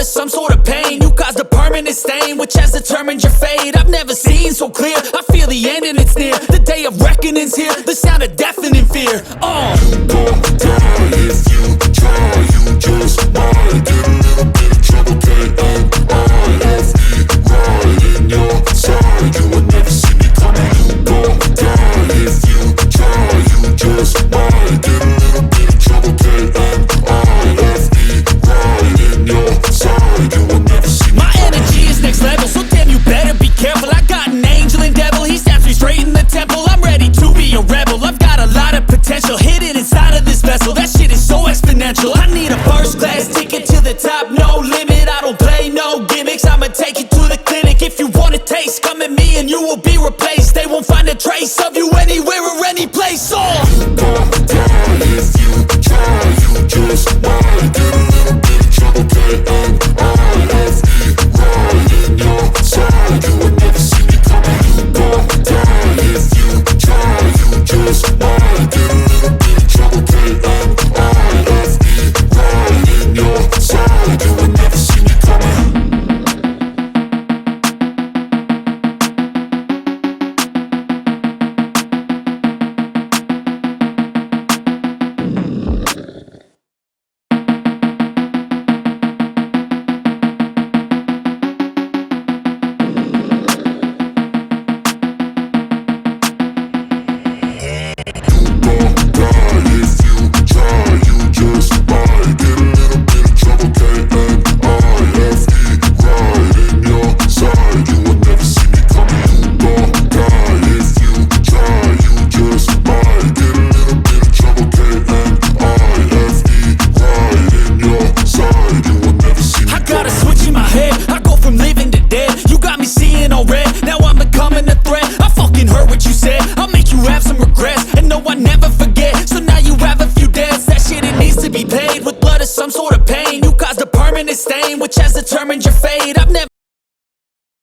some sort of pain. You caused a permanent stain, which has determined your fate. I've never seen so clear, I feel the end and it's near. The day of reckoning's here, the sound of deafening fear. You gon' die if you try, you just might get a little bit of trouble, K-N-I-F-E, right in your side, you will never see me coming. You gon' die if you try, you just might get a little bit of trouble, K-N-I-F-E, right in your side, you will never see me My coming. energy is next level, so damn you better be careful. I got an angel and devil, he snaps me straight in the temple. I'm ready to be a rebel, I've got a lot of potential hidden inside of this vessel. That shit is so exponential. I need a first class ticket to the top, no limit. I don't play no gimmicks, I'ma take you to the clinic. If you want a taste, come at me and you will be replaced. They won't find a trace of you anywhere or any place. You gon' die if you try, you just might get a little bit of trouble, K-N-I-F-E, right in your side, you will never see me coming. You gon' die if you try, you just might get a little bit of trouble, K-N-I-F-E, right in your side, you will never see me coming. Some sort of pain, you caused a permanent stain, which has determined your fate. I've never